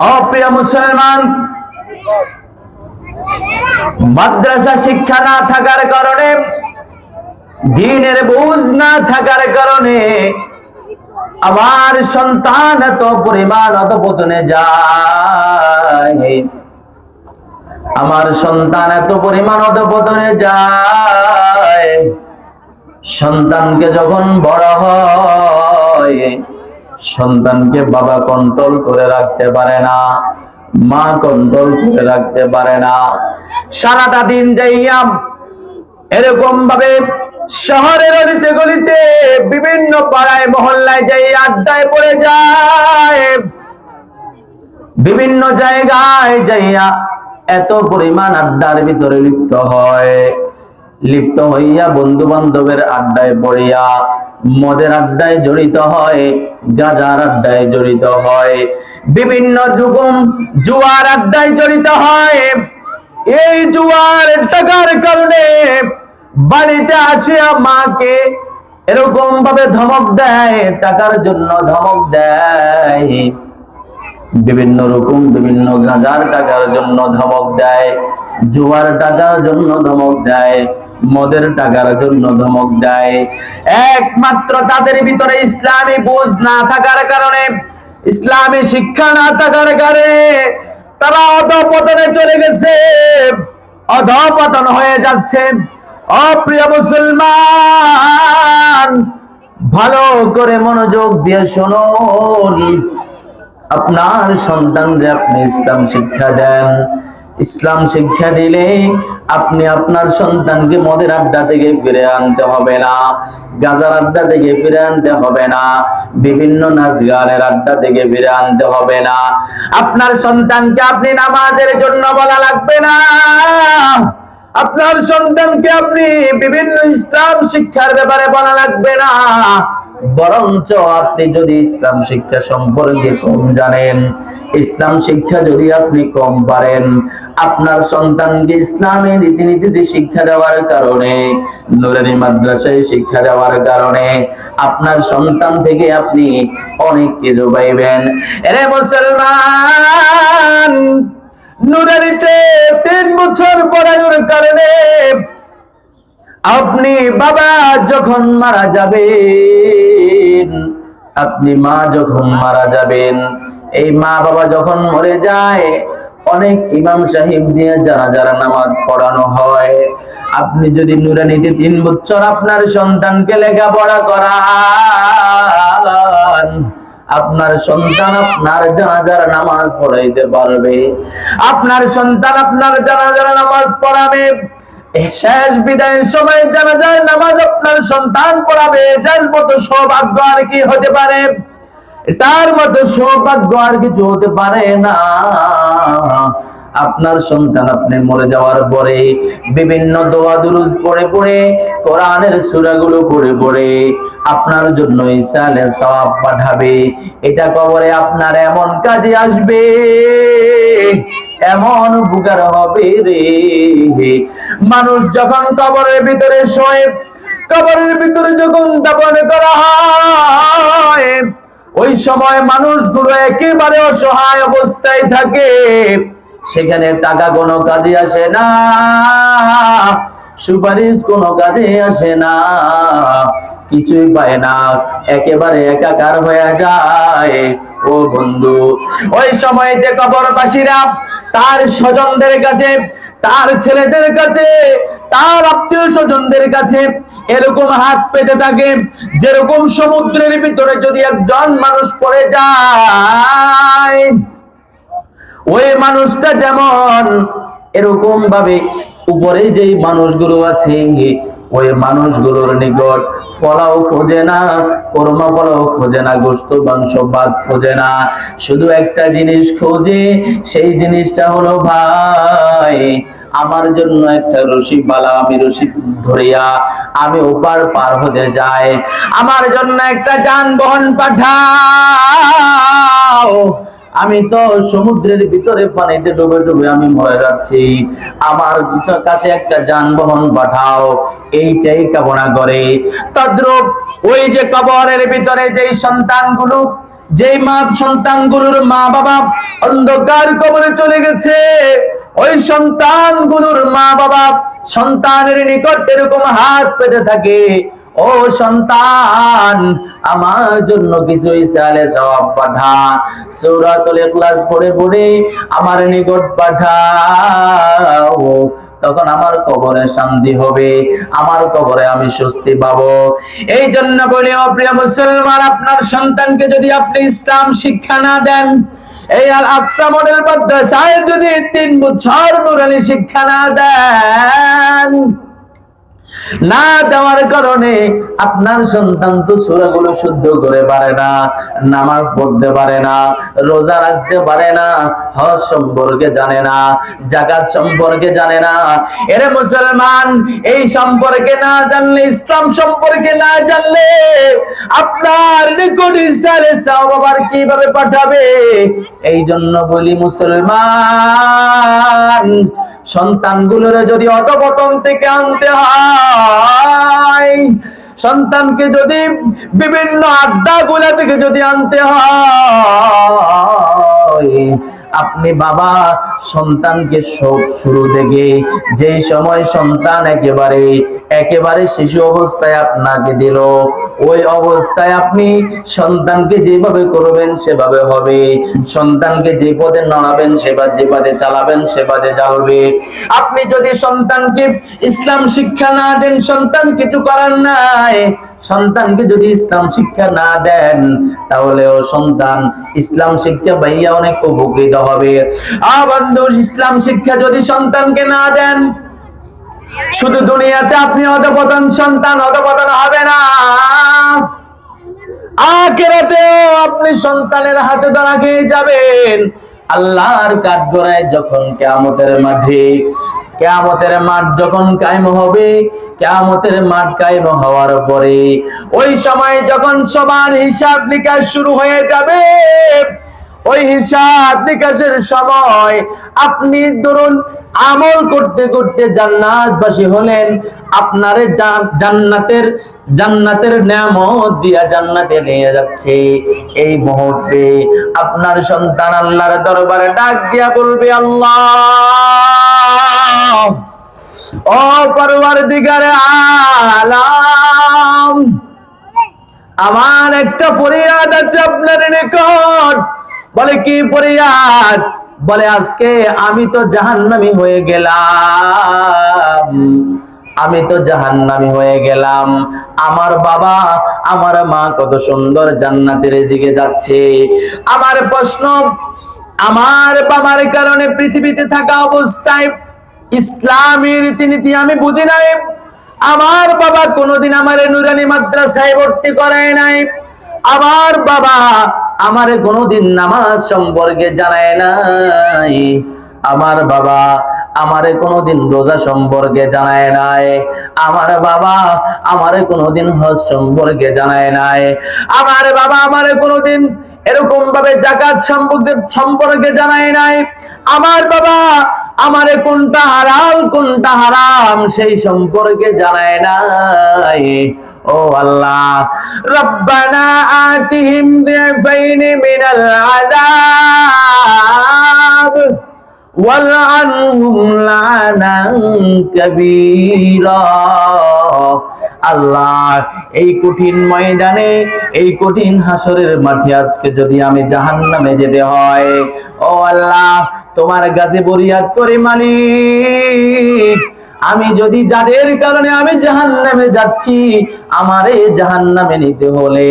অপ্রিয় মুসলমান, মাদ্রাসা শিক্ষা না থাকার কারণে, দ্বীনের বুঝ না থাকার কারণে আমার সন্তান এত পরিমাণ অধঃপতনে যায়। আমার সন্তান এত পরিমাণ অধঃপতনে যায়, সন্তানকে যখন বড় হয়, সন্তানকে বাবা কন্ট্রোল করে রাখতে পারে না, মা কন্ট্রোল করে রাখতে পারে না। সারাটা দিন যাইয়া এরকম ভাবে শহরের অলিতে গলিতে বিভিন্ন পাড়ায় মহল্লায় যাই আড্ডায় পড়ে যায়, বিভিন্ন জায়গায় যাইয়া এত পরিমাণ আড্ডার ভিতরে লিপ্ত হইয়া বন্ধু বান্ধবের আড্ডায় পড়িয়া মদের আড্ডায় জড়িত হয়, গাঁজার আড্ডায় জড়িত হয়, বিভিন্ন জুয়ার আড্ডায় জড়িত হয়। এই জুয়ার টাকার কারণে বাড়িতে আসিয়া মাকে এরকম ভাবে ধমক দেয়, টাকার জন্য ধমক দেয়, বিভিন্ন গাঁজার টাকার জন্য ধমক দেয়, জুয়ার টাকার জন্য ধমক দেয়, মদের টাকার জন্য ধমক দেয়। একমাত্র তাদের ভিতরে ইসলামী বুঝ না থাকার কারণে, ইসলামী শিক্ষা না থাকার কারণে তারা অধঃপতনে চলে গেছে, অধঃপতন হয়ে যাচ্ছে। অপ্রিয় মুসলমান, ভালো করে মনোযোগ দিয়ে শুনুন। আপনার সন্তানকে আপনি ইসলাম শিক্ষা দেন। ইসলাম শিক্ষা দিলে আপনি আপনার সন্তানকে মদের আড্ডা থেকে ফিরে আনতে হবে না, গাঁজার আড্ডা থেকে ফিরে আনতে হবে না, বিভিন্ন নাচ গানের আড্ডা থেকে ফিরে আনতে হবে না। আপনার সন্তানকে আপনি নামাজের জন্য বলা লাগবে না, আপনার সন্তানকে আপনি বিভিন্ন ইসলাম শিক্ষার ব্যাপারে বলা লাগবে না। বরঞ্চ আপনি যদি ইসলাম শিক্ষা সম্পর্কে কম জানেন, ইসলাম শিক্ষা যদি আপনি কম পারেন, আপনার সন্তানকে ইসলামী রীতিনীতিতে শিক্ষা দেওয়ার কারণে, নূরানী মাদ্রাসায় শিক্ষা দেওয়ার কারণে আপনার সন্তান থেকে আপনি অনেক কিছু পাইবেন। এরে মুসলমান, নূরানীতে 3 বছর পড়ানোর কারণে আপনি বাবা যখন মারা যাবেন, আপনি মা যখন মারা যাবেন, এই মা বাবা যখন মরে যায়, অনেক ইমাম সাহেব দিয়ে জানাজার নামাজ পড়ানো হয়। আপনি যদি নূরানীতে 3 বছর আপনার সন্তানকে লেখাপড়া করান, আপনার সন্তান আপনার জানাজার নামাজ পড়াইতে পারবে, আপনার সন্তান আপনার জানাজার নামাজ পড়াবে। শেষ বিদায়ের সময় জানাজার নামাজ আপনার সন্তান পড়াবে। এটার মতো সৌভাগ্য আর কি হতে পারে? এটার মতো সৌভাগ্য আর কিছু হতে পারে না। আপনার সন্তান আপনি মরে যাওয়ার পরে বিভিন্ন দোয়া দুরূদ পড়ে পড়ে, কোরআনের সূরাগুলো পড়ে পড়ে আপনার জন্য ইসালে সওয়াব পাঠাবে। এটা কবরে আপনার এমন কাজে আসবে, এমন উপকার হবে রে। মানুষ যখন কবরের ভিতরে শোয়, কবরের ভিতরে যখন দাফন করা হয়, ওই সময় মানুষগুলো একেবারে অসহায় অবস্থায় থাকে। সেখানে টাকা কোনো কাজে আসে না, সুপারিশ কোনো কাজে আসে না, কিছুই পায় না, একেবারে একাকার হয়ে যায়। ও বন্ধু, ওই সময়তে কবরবাসীরা তার স্বজনদের কাছে, তার ছেলেদের কাছে, তার আত্মীয় স্বজনদের কাছে এরকম হাত পেতে থাকে, যেরকম সমুদ্রের ভিতরে যদি একজন মানুষ পড়ে যায়, ওই মানুষটা যেমন এরকম ভাবে উপরে যেই মানুষগুলো আছে, ওই মানুষগুলোর নিকট ফলাও খোঁজে না, কর্মা ফলাও খোঁজে না, গোশত মাংস ভাত খোঁজে না, শুধু একটা জিনিস খোঁজে। সেই জিনিসটা হলো, ভাই আমার জন্য একটা রশি বালা, আমি রশি ধরিয়া আমি ওপার পার হতে যাই, আমার জন্য একটা যানবাহন পাঠাও, আমি তো সমুদ্রের ভিতরে পানিতে ডুবে ডুবে আমি মরে যাচ্ছি, আমার কাছে একটা যানবাহন পাঠাও, এইটাই কামনা করে। তদ্রূপ ওই যে কবরের ভিতরে যেই সন্তানগুলো যেই মা সন্তানগুলোর মা বাবা অন্ধকার কবরে চলে গেছে, ওই সন্তানগুলোর মা বাবা সন্তানের নিকট এরকম হাত পেতে থাকে, ও সন্তান আমার জন্য কিছু ইসালে জবাব পাঠা, সূরাতুল ইখলাস পড়ে পড়ে আমার নিকট পাঠাও, তখন আমার কবরে শান্তি হবে, আমার কবরে আমি স্বস্তি পাবো। এই জন্য বলি ও প্রিয় মুসলমান, আপনার সন্তানকে যদি আপনি ইসলাম শিক্ষা না দেন, এই আল আকসা মডেল মাদ্রাসায় যদি 3 বছর নুরানি শিক্ষা না দেন, না দেওয়ার কারণে আপনার সন্তান তো সূরাগুলো শুদ্ধ করে পারে না, নামাজ পড়তে পারে না, রোজা রাখতে পারে না, হজ সম্পর্কে জানে না, যাকাত সম্পর্কে জানে না। এরে মুসলমান, এই সম্পর্কে না জানলে, ইসলাম সম্পর্কে না জানলে আপনার নিকট ইসলামের সওয়াব কিভাবে পাঠাবে? এই জন্য বলি মুসলমান, সন্তানগুলোর যদি অধঃপতন থেকে আনতে হয়, সন্তানকে যদি বিভিন্ন আড্ডা গুলা থেকে যদি আনতে হয়, আপনি বাবা সন্তানকে সব শুরু থেকে যেই সময় সন্তান একেবারে শিশু অবস্থায় আপনাকে দিল, ওই অবস্থায় আপনি সন্তানকে যেভাবে করবেন সেভাবে হবে, সন্তানকে যে পথে নড়াবেন যে পথে চালাবেন সে পথে চলবে। আপনি যদি সন্তানকে ইসলাম শিক্ষা না দেন, সন্তান কিছু করার নাই। সন্তানকে যদি ইসলাম শিক্ষা না দেন, তাহলে ও সন্তান ইসলাম শিক্ষা পাইয়া অনেক উপকৃত হবে। বন্ধু, ইসলাম শিক্ষা যদি সন্তানকে না দেন, শুধু দুনিয়াতে আপনি অধঃপতন, সন্তান অধঃপতন হবে না, আখিরাতেও আপনি সন্তানের হাতে ধরা খেয়ে যাবেন। আল্লাহর কাঠগড়ায় যখন কিয়ামতের মাঠ যখন কায়েম হবে, কিয়ামতের মাঠ কায়েম হওয়ার পরে ওই সময় যখন সবার হিসাব নিকাশ শুরু হয়ে যাবে, ওই হিসাব নিকাশের সময় আপনি ধরুন আমল করতে করতে জান্নাতবাসী হলেন, আপনারে জান্নাতের নেয়ামত দিয়া জান্নাতে নিয়ে যাচ্ছে। এই মুহূর্তে আপনার সন্তান আল্লাহর দরবারে ডাক দিয়া বলবে, আল্লাহ, ও পরওয়ারদিগারে আলাম, আমার একটা ফরিয়াদ আছে আপনার নিকট। বলে, কি ফরিয়াদ? বলে, আজকে আমি তো জাহান্নামী হয়ে গেলাম, আমার বাবা আমার মা কত সুন্দর জান্নাতের দিকে যাচ্ছে। আমার প্রশ্ন, আমার বাবার কারণে পৃথিবীতে থাকা অবস্থায় ইসলামী রীতিনীতি আমি বুঝি নাই, আমার বাবা কোনোদিন আমার নুরানি মাদ্রাসায় ভর্তি করায় নাই, আমার বাবা আমারে কোনোদিন নামাজ সম্পর্কে জানায় নাই, আমার বাবা আমারে কোনোদিন রোজা সম্পর্কে জানায় নাই, আমার বাবা আমারে কোনোদিন হজ সম্পর্কে জানায় নাই, আমার বাবা আমারে কোনোদিন এরকম ভাবে যাকাত সম্পর্কে জানায় নাই, আমার বাবা আমারে কোনটা হালাল কোনটা হারাম সেই সম্পর্কে জানায় নাই। ও আল্লাহ, রব্বানা আতিহিম দিফাইন মিনাল আযাব ওয়ালআনহুম লানান কাবীরা। আল্লাহ, এই কঠিন ময়দানে, এই কঠিন হাসরের মাঠে আজকে যদি আমি জাহান্নামে যেতে হয়, ও আল্লাহ তোমার কাছে ফরিয়াদ করি, মালিক, আমি যদি যাদের কারণে আমি জাহান্নামে যাচ্ছি, আমারে জাহান্নামে নিতে হলে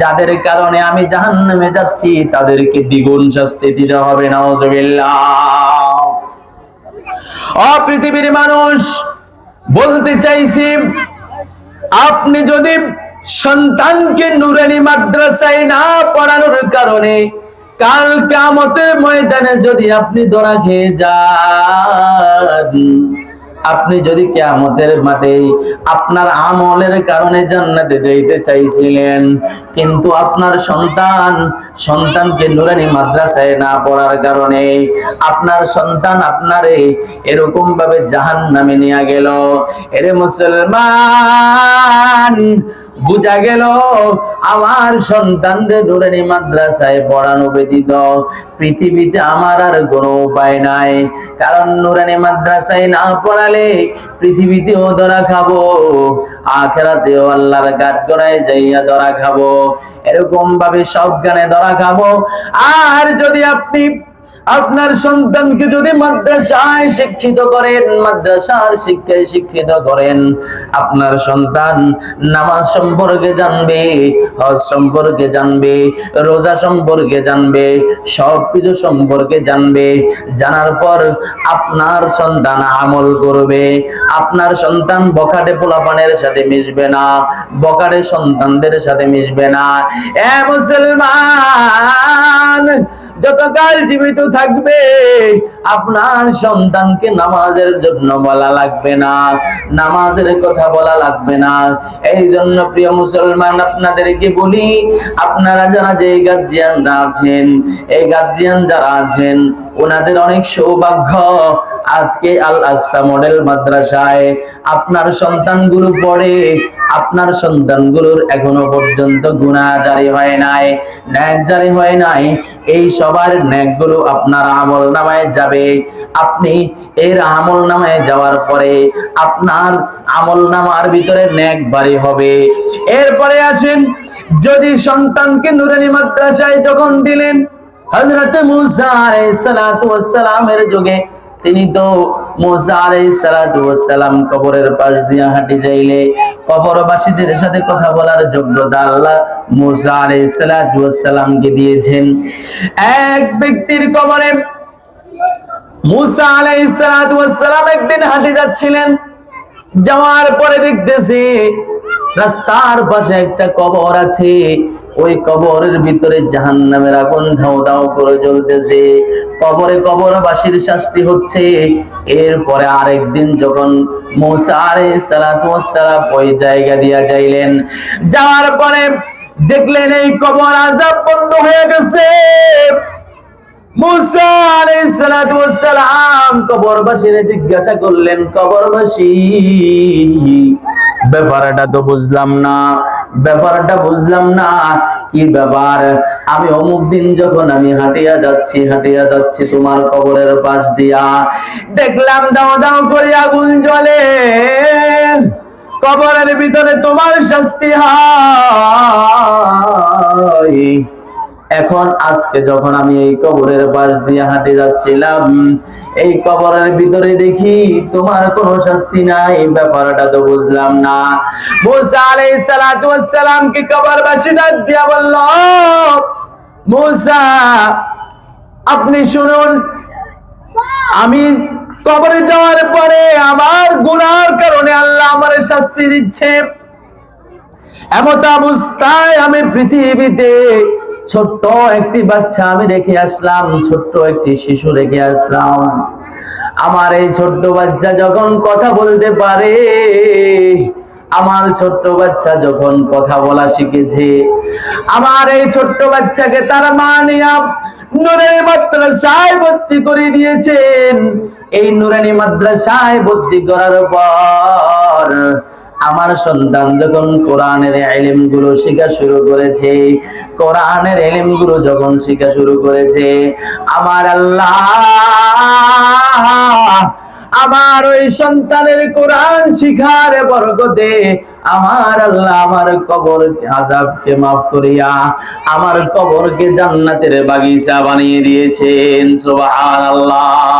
যাদের কারণে আমি জাহান্নামে যাচ্ছি তাদেরকে দ্বিগুণ শাস্তি দিতে হবে। নাউজুবিল্লাহ। ও পৃথিবীর মানুষ, বলতে চাইছি, আপনি যদি সন্তানকে নুরানি মাদ্রাসায় না পড়ানোর কারণে কাল কিয়ামতের ময়দানে যদি আপনি ধরা খেয়ে যান, আপনি যদি কিয়ামতের মাঠে আপনার আমলের কারণে জান্নাতে যাইতে চাইছিলেন, কিন্তু আপনার সন্তানকে নুরানি মাদ্রাসায় না পড়ার কারণে আপনার সন্তান আপনারে এরকম ভাবে জাহান্নামে নিয়ে গেল। এরে মুসলমান, বুঝা গেল আমার সন্তানদের নুরানি মাদ্রাসায় পড়ানো ব্যতীত পৃথিবীতে আমার আর কোনো উপায় নাই। কারণ নুরানি মাদ্রাসায় না পড়ালে পৃথিবীতেও ধরা খাবো, আখিরাতেও আল্লাহর কাঠগড়ায় যাইয়া ধরা খাবো। এরকম ভাবে সব গানে ধরা খাবো। আর যদি আপনি আপনার সন্তানকে যদি মাদ্রাসায় শিক্ষিত করেন, মাদ্রাসার শিক্ষায় শিক্ষিত করেন, আপনার সন্তান নামাজ সম্পর্কে জানবে, হজ সম্পর্কে জানবে, রোজা সম্পর্কে জানবে, সবকিছু সম্পর্কে জানবে। জানার পর আপনার সন্তান আমল করবে। আপনার সন্তান বখাটে পোলাপানের সাথে মিশবে না, বখাটে সন্তানদের সাথে মিশবে না। এ মুসলমান, যতকাল জীবিত থাকবে আপনার সন্তানকে নামাজের জন্য বলা লাগবে না, নামাজের কথা বলা লাগবে না। এই জন্য প্রিয় মুসলমান, আপনাদেরকে বলি, আপনারা যারা যে গার্জিয়ানরা আছেন, এই গার্জিয়ান যারা আছেন, ওনাদের অনেক সৌভাগ্য। আজকে আল আকসা মডেল মাদ্রাসায় আপনার সন্তানগুলো পড়ে। আপনার সন্তানগুলোর এখনো পর্যন্ত গুনাহ জারি হয় নাই, নেক জারি হয় নাই। এই সবার নেকগুলো আপনার আমল নামায় যাবে। আপনি এর আমল নামায় যাওয়ার পরে আপনার আমল নামার ভিতরে নেক বাড়ি হবে। এরপরে আসেন, যদি সন্তানকে নুরানি মাদ্রাসায় যখন দিলেন, হযরত মূসা আলাইহিস সালাতু ওয়াস সালামের যুগে, তিনি তো মূসা আলাইহিস সালাতু ওয়াস সালাম কবরের পাশ দিয়ে হাঁটি যাইলে কবরবাসীদের সাথে কথা বলার যোগ্যতা আল্লাহ মূসা আলাইহিস সালাতু ওয়াস সালামকে দিয়েছেন। এক ব্যক্তির কবরে মূসা আলাইহিস সালাতু ওয়াস সালাম একদিন হাঁটি যাচ্ছিলেন। যাওয়ার পরে দেখতেছে রাস্তার পাশে একটা কবর আছে। ওই কবরের ভিতরে জাহান্নামের আগুন ধাও ধাও করে জ্বলতেছে। কবরে কবরবাসীর শাস্তি হচ্ছে। এরপরে আরেকদিন যখন মূসা আলাইহিস সালাতু ওয়াস সালাম ওই জায়গা দিয়া যাইলেন, যাওয়ার পরে দেখলেন এই কবর আযাব বন্ধ হয়ে গেছে। মূসা আলাইহিস সালাতু ওয়াস সালাম কবরবাসীরে জিজ্ঞাসা করলেন, কবরবাসী, ব্যাপারটা তো বুঝলাম না, ব্যাপারটা বুঝলাম না, কি ব্যাপার? আমি অমুক দিন যখন আমি হাঁটিয়া যাচ্ছি তোমার কবরের পাশ দিয়া, দেখলাম দাও দাও করে আগুন জ্বলে, কবরের ভিতরে তোমার শাস্তি হয়। এখন আজকে যখন আমি এই কবরের পাশ দিয়ে হাঁটে যাচ্ছিলাম, এই কবরের ভিতরে দেখি তোমার কোনো শাস্তি নাই, ব্যাপারটা তো বুঝলাম না। মূসা আলাইহিস সালাতু ওয়াস সালামকে কবরবাসী ডাক দিয়া বলল, মূসা, আপনি শুনুন, আমি কবরে যাওয়ার পরে আমার গুনার কারণে আল্লাহ আমারে শাস্তি দিচ্ছে। এমত অবস্থায় আমি পৃথিবীতে ছোট্ট একটি বাচ্চা আমি রেখে আসলাম, ছোট্ট একটি শিশু রেখে আসলাম। আমার এই ছোট্ট বাচ্চা যখন কথা বলতে পারে, আমার ছোট্ট বাচ্চা যখন কথা বলা শিখেছে, আমার এই ছোট্ট বাচ্চাকে তার মা নিয়ে নুরানি মাদ্রাসায় ভর্তি করে দিয়েছেন। এই নুরানি মাদ্রাসায় ভর্তি করার পর আমার সন্তান যখন কোরআনের ইলম গুলো শেখা শুরু করেছে, কোরআনের ইলম গুলো যখন শেখা শুরু করেছে, আমার আল্লাহ আমার ওই সন্তানের কোরআন শিখার বরকতে আমার আল্লাহ আমার কবর আযাবকে মাফ করিয়া আমার কবরকে জান্নাতের বাগিচা বানিয়ে দিয়েছেন। সুবহানাল্লাহ।